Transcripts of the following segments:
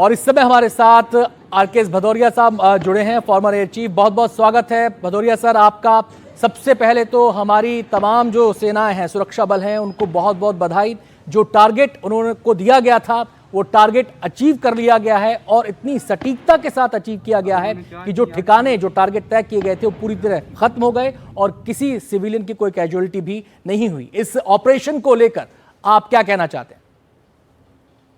और इस समय हमारे साथ आरकेएस भदौरिया साहब जुड़े हैं, फॉर्मर एयर चीफ। बहुत बहुत स्वागत है भदौरिया सर आपका। सबसे पहले तो हमारी तमाम जो सेनाएं हैं, सुरक्षा बल हैं, उनको बहुत बहुत बधाई। जो टारगेट उन्होंने को दिया गया था वो टारगेट अचीव कर लिया गया है और इतनी सटीकता के साथ अचीव किया गया है कि जो ठिकाने, जो टारगेट तय किए गए थे वो पूरी तरह खत्म हो गए और किसी सिविलियन की कोई कैजुअलिटी भी नहीं हुई। इस ऑपरेशन को लेकर आप क्या कहना चाहते हैं?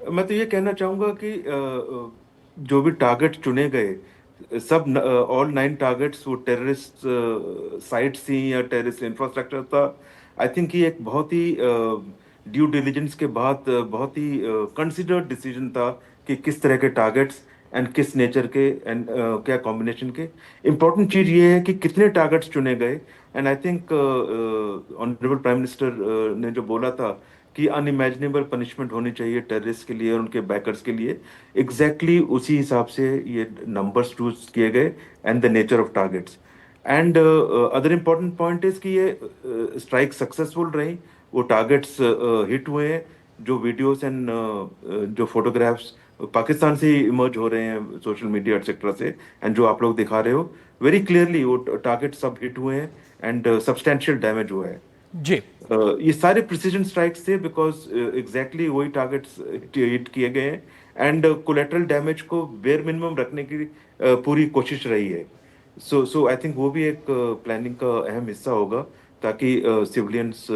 मैं तो ये कहना चाहूंगा कि जो भी टारगेट चुने गए, सब ऑल 9 टारगेट्स वो टेररिस्ट साइट्स थी या टेररिस्ट इंफ्रास्ट्रक्चर था। आई थिंक ये एक बहुत ही ड्यू डिलिजेंस के बाद बहुत ही कंसिडर्ड डिसीजन था कि किस तरह के टारगेट्स एंड किस नेचर के एंड क्या कॉम्बिनेशन के। इम्पोर्टेंट चीज ये है कि कितने टारगेट्स चुने गए। And I think honourable prime minister ने जो बोला था कि अनइमेजिनेबल पनिशमेंट होनी चाहिए टेररिस्ट के लिए और उनके बैकर्स के लिए, एग्जैक्टली उसी हिसाब से ये नंबर्स चूज किए गए and the nature of targets. And other important point is कि ये स्ट्राइक सक्सेसफुल रही, वो टारगेट्स हिट हुए हैं। जो वीडियोस एंड जो फोटोग्राफ्स पाकिस्तान से ही इमर्ज हो रहे हैं सोशल मीडिया एक्सेट्रा से, एंड जो आप लोग दिखा रहे हो, वेरी क्लियरली वो टारगेट सब हिट हुए हैं एंड सब्सटेंशियल डैमेज हुआ है। जी ये सारे प्रिसीजन स्ट्राइक्स थे बिकॉज एग्जैक्टली वही टारगेट्स हिट किए गए हैं एंड कोलेटरल डैमेज को बेयर मिनिमम रखने की पूरी कोशिश रही है। सो आई थिंक वो भी एक प्लानिंग का अहम हिस्सा होगा ताकि सिविलियंस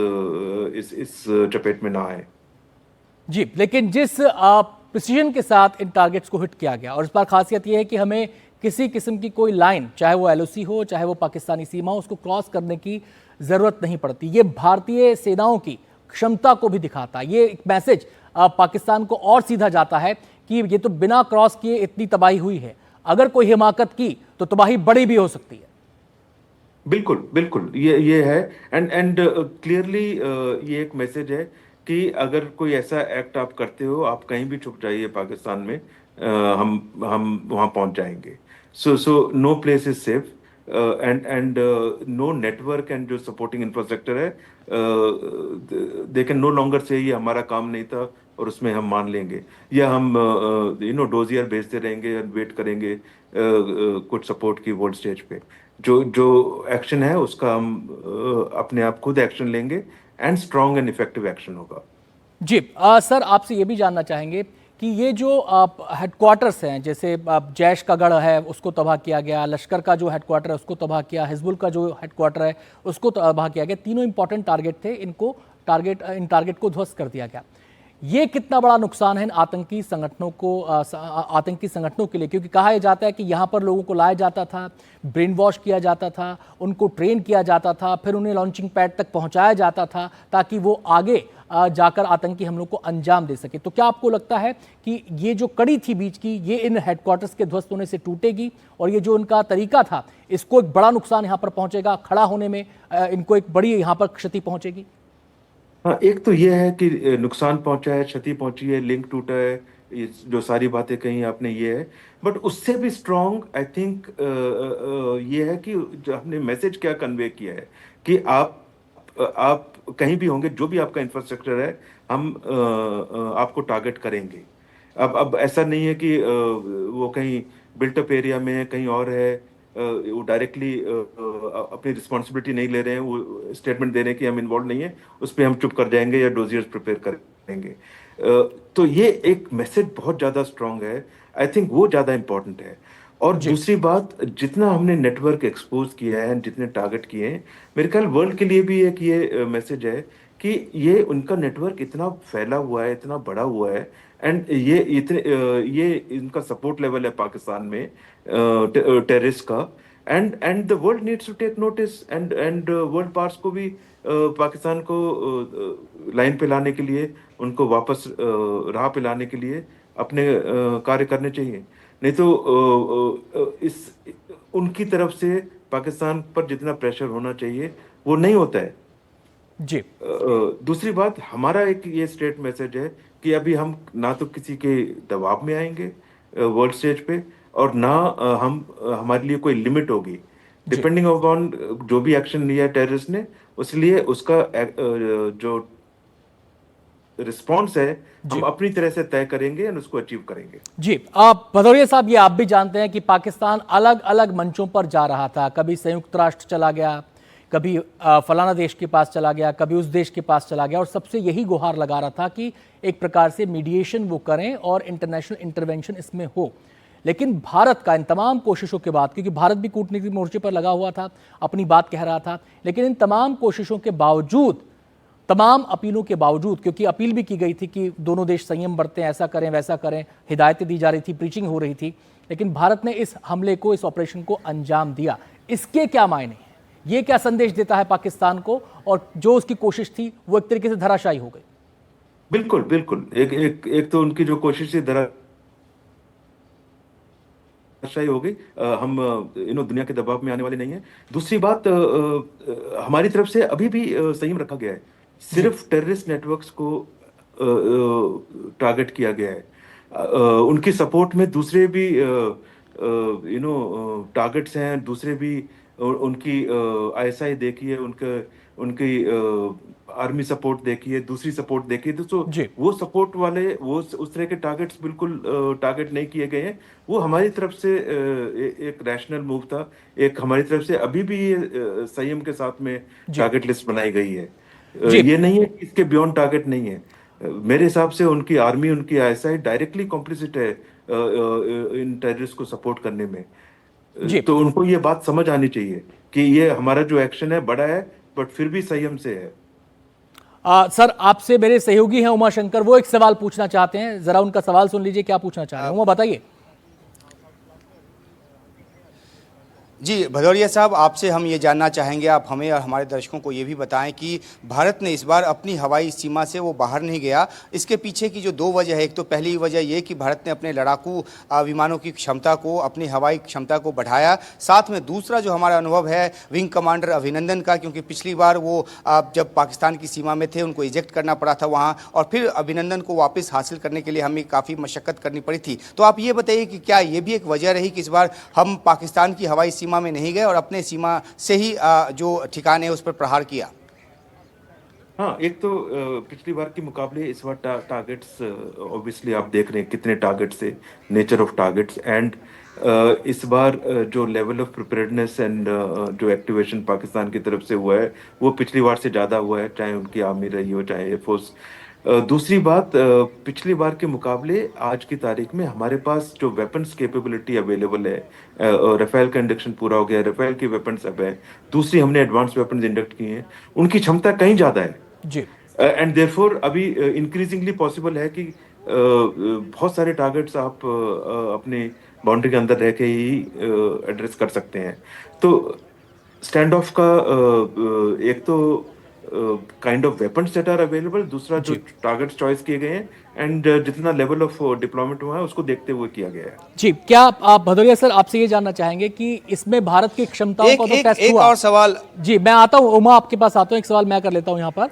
इस चपेट में ना आए। जी, लेकिन जिस प्रिसीजन के साथ इन टारगेट्स को हिट किया गया, और इस बार खासियत यह है कि हमें किसी किस्म की कोई लाइन, चाहे वो एलओसी हो चाहे वो पाकिस्तानी सीमा हो, उसको क्रॉस करने की ज़रूरत नहीं पड़ती। ये भारतीय सेनाओं की क्षमता को भी दिखाता है। ये एक मैसेज पाकिस्तान को और सीधा जाता है कि ये तो बिना क्रॉस किए इतनी तबाही हुई है, अगर कोई हिमाकत की तो तबाही बड़ी भी हो सकती है। बिल्कुल बिल्कुल, ये है। एंड क्लियरली ये एक मैसेज है कि अगर कोई ऐसा एक्ट आप करते हो, आप कहीं भी छुप जाइए पाकिस्तान में, हम वहां पहुंच जाएंगे। So no place is safe and no network and जो सपोर्टिंग इंफ्रास्ट्रक्चर है, दे कैन नो लॉन्गर से ये हमारा काम नहीं था और उसमें हम मान लेंगे, या हम डोजियर भेजते रहेंगे और वेट करेंगे कुछ सपोर्ट की वर्ल्ड स्टेज पे। जो जो एक्शन है उसका हम अपने आप खुद एक्शन लेंगे and strong and effective action होगा। जी सर, आपसे ये भी जानना चाहेंगे कि ये जो हेडक्वार्टर्स हैं, जैसे जैश का गढ़ है उसको तबाह किया गया, लश्कर का जो हेडक्वार्टर है उसको तबाह किया, हिजबुल का जो हेडक्वार्टर है उसको तबाह किया गया। तीनों इंपॉर्टेंट टारगेट थे, इन टारगेट को ध्वस्त कर दिया गया। ये कितना बड़ा नुकसान है इन आतंकी संगठनों को, आतंकी संगठनों के लिए? क्योंकि कहा यह जाता है कि यहाँ पर लोगों को लाया जाता था, ब्रेन वॉश किया जाता था, उनको ट्रेन किया जाता था, फिर उन्हें लॉन्चिंग पैड तक पहुँचाया जाता था ताकि वो आगे जाकर आतंकी हमलों को अंजाम दे सके। तो क्या आपको लगता है कि ये जो कड़ी थी बीच की, ये इन हेडक्वार्टर्स के ध्वस्त होने से टूटेगी और ये जो उनका तरीका था, इसको एक बड़ा नुकसान यहाँ पर पहुँचेगा, खड़ा होने में इनको एक बड़ी यहाँ पर क्षति पहुँचेगी? हाँ, एक तो ये है कि नुकसान पहुंचा है, क्षति पहुंची है, लिंक टूटा है, ये जो सारी बातें कही आपने ये है। बट उससे भी स्ट्रांग आई थिंक ये है कि जो हमने मैसेज क्या कन्वे किया है कि आप कहीं भी होंगे, जो भी आपका इंफ्रास्ट्रक्चर है, हम आपको टारगेट करेंगे। अब ऐसा नहीं है कि वो कहीं बिल्टअप एरिया में है, कहीं और है, वो डायरेक्टली अपनी रिस्पॉन्सिबिलिटी नहीं ले रहे हैं, वो स्टेटमेंट दे रहे हैं कि हम इन्वॉल्व नहीं है, उस पर हम चुप कर जाएंगे या डोजियर्स प्रिपेयर करेंगे। तो ये एक मैसेज बहुत ज़्यादा स्ट्रांग है। आई थिंक वो ज़्यादा इंपॉर्टेंट है। और जी दूसरी बात, जितना हमने नेटवर्क एक्सपोज किया है, जितने टारगेट किए हैं, मेरे ख्याल वर्ल्ड के लिए भी एक ये मैसेज है कि ये उनका नेटवर्क इतना फैला हुआ है, इतना बड़ा हुआ है, एंड ये इनका सपोर्ट लेवल है पाकिस्तान में टेररिस्ट का। And the world needs to take notice and world powers को भी पाकिस्तान को लाइन पे लाने के लिए, उनको वापस राह पे लाने के लिए अपने कार्य करने चाहिए। नहीं तो इस उनकी तरफ से पाकिस्तान पर जितना प्रेशर होना चाहिए वो नहीं होता है। जी दूसरी बात, हमारा एक ये स्टेट मैसेज है कि अभी हम ना तो किसी के दबाव में आएंगे वर्ल्ड स्टेज पे, और ना हमारे लिए कोई लिमिट होगी जी डिपेंडिंग अपॉन जो भी एक्शन लिया टेररिस्ट ने, उसलिए उसका जो रिस्पॉन्स है जी हम अपनी तरह से तय करेंगे और उसको अचीव करेंगे। जी। आप भदौरिया साहब, ये आप भी जानते हैं कि पाकिस्तान अलग अलग मंचों पर जा रहा था। कभी संयुक्त राष्ट्र चला गया, कभी फलाना देश के पास चला गया, कभी उस देश के पास चला गया, और सबसे यही गुहार लगा रहा था कि एक प्रकार से मीडिएशन वो करें और इंटरनेशनल इंटरवेंशन इसमें हो। लेकिन भारत का इन तमाम कोशिशों के बाद, क्योंकि भारत भी कूटनीतिक मोर्चे पर लगा हुआ था, अपनी बात कह रहा था, लेकिन इन तमाम कोशिशों के बावजूद, तमाम अपीलों के बावजूद, क्योंकि अपील भी की गई थी कि दोनों देश संयम बरतें, ऐसा करें वैसा करें, हिदायतें दी जा रही थी, प्रीचिंग हो रही थी, लेकिन भारत ने इस हमले को, इस ऑपरेशन को अंजाम दिया। इसके क्या मायने हैं? ये क्या संदेश देता है पाकिस्तान को, और जो उसकी कोशिश थी वो एक तरीके से धराशायी हो गई? बिल्कुल बिल्कुल, एक तो उनकी जो कोशिश थी धराशायी हो गई। हम दुनिया के दबाव में आने वाले नहीं है। दूसरी बात, हमारी तरफ से अभी भी संयम रखा गया है। जी सिर्फ टेररिस्ट नेटवर्क्स को टारगेट किया गया है। उनकी सपोर्ट में दूसरे भी टारगेट्स हैं, दूसरे भी उनकी आईएसआई देखिए, उनके उनकी आर्मी सपोर्ट देखिए, दूसरी सपोर्ट देखिए, तो जी वो सपोर्ट वाले वो उस तरह के टारगेट्स बिल्कुल टारगेट नहीं किए गए हैं। वो हमारी तरफ से एक रैशनल मूव था। एक हमारी तरफ से अभी भी ये संयम के साथ में जी टारगेट लिस्ट बनाई गई है। जी ये नहीं है कि इसके बियॉन्ड टारगेट नहीं है। मेरे हिसाब से उनकी आर्मी, उनकी आईएसआई डायरेक्टली कॉम्प्लिसिट है इन टेररिस्ट को सपोर्ट करने में। जी। तो उनको ये बात समझ आनी चाहिए कि ये हमारा जो एक्शन है बड़ा है, बट फिर भी संयम से है। सर, आपसे मेरे सहयोगी हैं उमा शंकर, वो एक सवाल पूछना चाहते हैं। जरा उनका सवाल सुन लीजिए, क्या पूछना चाह रहे हैं। उमा, बताइए। जी भदौरिया साहब, आपसे हम ये जानना चाहेंगे, आप हमें और हमारे दर्शकों को ये भी बताएं कि भारत ने इस बार अपनी हवाई सीमा से वो बाहर नहीं गया। इसके पीछे की जो दो वजह है, एक तो पहली वजह ये कि भारत ने अपने लड़ाकू विमानों की क्षमता को, अपनी हवाई क्षमता को बढ़ाया। साथ में दूसरा जो हमारा अनुभव है विंग कमांडर अभिनंदन का, क्योंकि पिछली बार वो जब पाकिस्तान की सीमा में थे उनको इजेक्ट करना पड़ा था वहाँ, और फिर अभिनंदन को वापस हासिल करने के लिए हमें काफ़ी मशक्क़त करनी पड़ी थी। तो आप ये बताइए कि क्या ये भी एक वजह रही कि इस बार हम पाकिस्तान की हवाई सीमा में नहीं गए और अपने सीमा से ही जो ठिकाने उस पर प्रहार किया? हाँ, एक तो पिछली बार के मुकाबले इस बार टारगेट्स, ऑब्वियसली आप देख रहे हैं कितने टारगेट्स है, नेचर ऑफ टारगेट्स, एंड इस बार जो लेवल ऑफ प्रिपेयर्डनेस एंड जो एक्टिवेशन पाकिस्तान की तरफ से हुआ है वो पिछली बार से ज़्यादा हुआ है, चाहे उनकी आर्मी रही हो चाहे एयरफोर्स। दूसरी बात, पिछली बार के मुकाबले आज की तारीख में हमारे पास जो वेपन्स कैपेबिलिटी अवेलेबल है, राफेल का इंडक्शन पूरा हो गया, राफेल की वेपन्स अब है, दूसरी हमने एडवांस वेपन्स इंडक्ट किए हैं, उनकी क्षमता कहीं ज़्यादा है। जी एंड देयरफॉर अभी इंक्रीजिंगली पॉसिबल है कि बहुत सारे टारगेट्स आप अपने बाउंड्री के अंदर रह के ही एड्रेस कर सकते हैं। तो स्टैंड ऑफ का एक तो kind of weapons that are available, दूसरा जो जी टारगेट्स चॉइस किए गए हैं, एंड जितना लेवल ऑफ डिप्लॉयमेंट हुआ है उसको देखते हुए किया गया है। जी। क्या आप भदौरिया सर, आपसे ये जानना चाहेंगे कि इसमें भारत की क्षमताओं एक का तो एक टेस्ट एक हुआ? और सवाल। जी, मैं आता हूँ उमा, आपके पास आता हूँ। एक सवाल मैं कर लेता हूँ यहाँ पर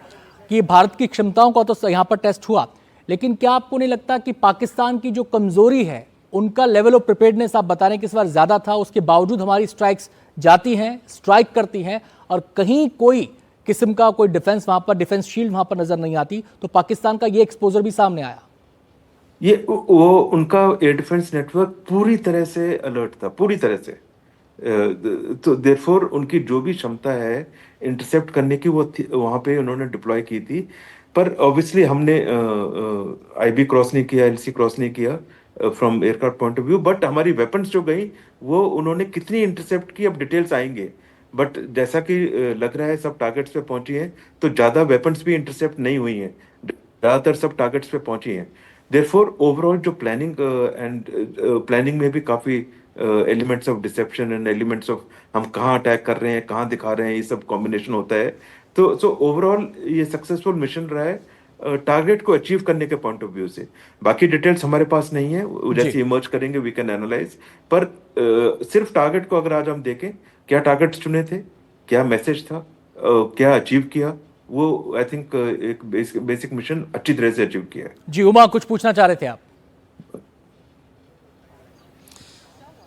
कि भारत की क्षमताओं का तो यहाँ पर टेस्ट हुआ, लेकिन क्या आपको नहीं लगता कि पाकिस्तान की जो कमजोरी है, उनका लेवल ऑफ प्रिपेयर्डनेस आप बता रहे हैं कि इस बार ज्यादा था, उसके बावजूद हमारी स्ट्राइक्स जाती हैं, स्ट्राइक करती हैं, और कहीं कोई किस्म का कोई डिफेंस वहां पर, डिफेंस शील्ड वहां पर नजर नहीं आती, तो पाकिस्तान का ये एक्सपोजर भी सामने आया। ये वो उनका एयर डिफेंस नेटवर्क पूरी तरह से अलर्ट था, पूरी तरह से। तो देयरफॉर उनकी जो भी क्षमता है इंटरसेप्ट करने की, वो वहां पे उन्होंने डिप्लॉय की थी। पर ऑब्वियसली हमने आईबी क्रॉस नहीं किया, एलसी क्रॉस नहीं किया from aircraft point of view, but हमारी वेपन्स जो गई वो उन्होंने कितनी इंटरसेप्ट की अब डिटेल्स आएंगे। बट जैसा कि लग रहा है सब टारगेट्स पे पहुंची हैं, तो ज्यादा वेपन्स भी इंटरसेप्ट नहीं हुई हैं, ज्यादातर सब टारगेट्स पे पहुंची हैं। देयरफॉर ओवरऑल जो प्लानिंग एंड प्लानिंग में भी काफी elements of deception and elements of हम कहाँ अटैक कर रहे हैं, कहाँ दिखा रहे हैं, ये सब कॉम्बिनेशन होता है। तो सो ओवरऑल ये सक्सेसफुल मिशन रहा है टारगेट को अचीव करने के पॉइंट ऑफ व्यू से। बाकी डिटेल्स हमारे पास नहीं है, वो जी जैसे इमर्ज करेंगे वी कैन एनालाइज। पर सिर्फ टारगेट को अगर आज हम देखें, क्या टारगेट्स चुने थे, क्या मैसेज था, क्या अचीव किया, वो आई थिंक एक बेसिक मिशन अच्छी तरह से अचीव किया है। जी। उमा, कुछ पूछना चाह रहे थे आप?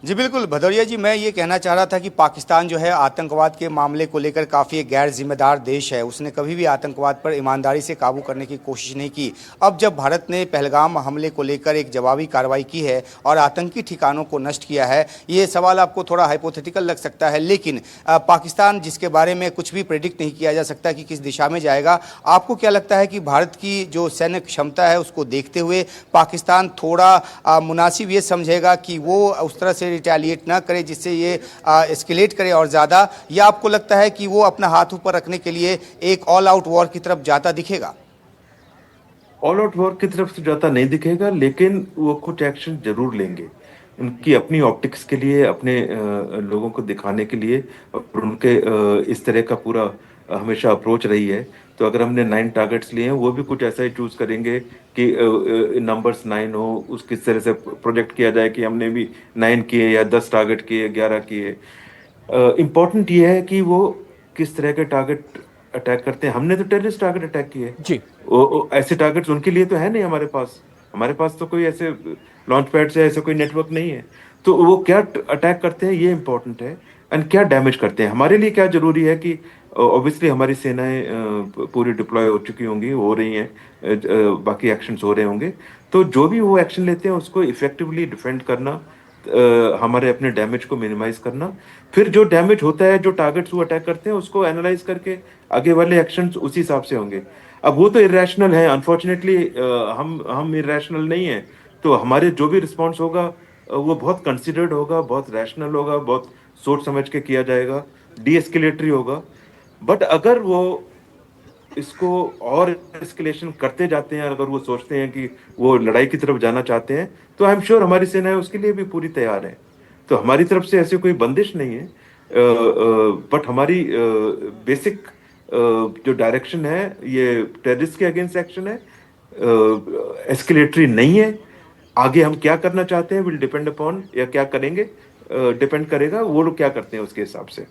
जी बिल्कुल भदौरिया जी, मैं ये कहना चाह रहा था कि पाकिस्तान जो है आतंकवाद के मामले को लेकर काफ़ी एक गैर जिम्मेदार देश है। उसने कभी भी आतंकवाद पर ईमानदारी से काबू करने की कोशिश नहीं की। अब जब भारत ने पहलगाम हमले को लेकर एक जवाबी कार्रवाई की है और आतंकी ठिकानों को नष्ट किया है, ये सवाल आपको थोड़ा हाइपोथेटिकल लग सकता है, लेकिन पाकिस्तान जिसके बारे में कुछ भी प्रेडिक्ट नहीं किया जा सकता कि किस दिशा में जाएगा, आपको क्या लगता है कि भारत की जो सैन्य क्षमता है उसको देखते हुए पाकिस्तान थोड़ा मुनासिब ये समझेगा कि वो उस तरह से रिटेलिएट ना करे जिससे ये एस्केलेट करे और ज़्यादा, या आपको लगता है कि वो अपना हाथ ऊपर रखने के लिए एक ऑल आउट वॉर की तरफ जाता दिखेगा? ऑल आउट वॉर की तरफ से जाता नहीं दिखेगा, लेकिन वो कुछ एक्शन जरूर लेंगे उनकी अपनी ऑप्टिक्स के लिए, अपने लोगों को दिखाने के लिए। और उनके इस तरह का पूरा हमेशा अप्रोच रही है। तो अगर हमने 9 टारगेट्स लिए हैं, वो भी कुछ ऐसा ही चूज करेंगे कि नंबर्स 9 हो, उस किस तरह से प्रोजेक्ट किया जाए कि हमने भी 9 किए या 10 टारगेट किए, 11 किए। इम्पोर्टेंट ये है कि वो किस तरह के टारगेट अटैक करते हैं। हमने तो टेररिस्ट टारगेट अटैक किए। जी। ऐसे टारगेट्स उनके लिए तो है नहीं हमारे पास। हमारे पास तो कोई ऐसे लॉन्च पैड से ऐसे कोई नेटवर्क नहीं है। तो वो क्या अटैक करते हैं ये इम्पोर्टेंट है, एंड क्या डैमेज करते हैं। हमारे लिए क्या जरूरी है कि ऑब्वियसली हमारी सेनाएं पूरी डिप्लॉय हो चुकी होंगी, हो रही हैं, बाकी एक्शंस हो रहे होंगे। तो जो भी वो एक्शन लेते हैं उसको इफेक्टिवली डिफेंड करना, हमारे अपने डैमेज को मिनिमाइज करना। फिर जो डैमेज होता है, जो टारगेट्स वो अटैक करते हैं, उसको एनालाइज करके आगे वाले एक्शंस उसी हिसाब से होंगे। अब वो तो इरेशनल है, अनफॉर्चुनेटली हम इरेशनल नहीं है। तो हमारे जो भी रिस्पॉन्स होगा वो बहुत कंसिडर्ड होगा, बहुत रैशनल होगा, बहुत सोच समझ के किया जाएगा, डी एस्केलेटरी होगा। बट अगर वो इसको और एस्केलेशन करते जाते हैं, अगर वो सोचते हैं कि वो लड़ाई की तरफ जाना चाहते हैं, तो आई एम श्योर हमारी सेनाएं उसके लिए भी पूरी तैयार है। तो हमारी तरफ से ऐसी कोई बंदिश नहीं है। बट हमारी बेसिक जो डायरेक्शन है ये टेररिस्ट के अगेंस्ट एक्शन है, एस्केलेटरी नहीं है। आगे हम क्या करना चाहते हैं विल डिपेंड अपॉन, या क्या करेंगे डिपेंड करेगा वो लोग क्या करते हैं उसके हिसाब से।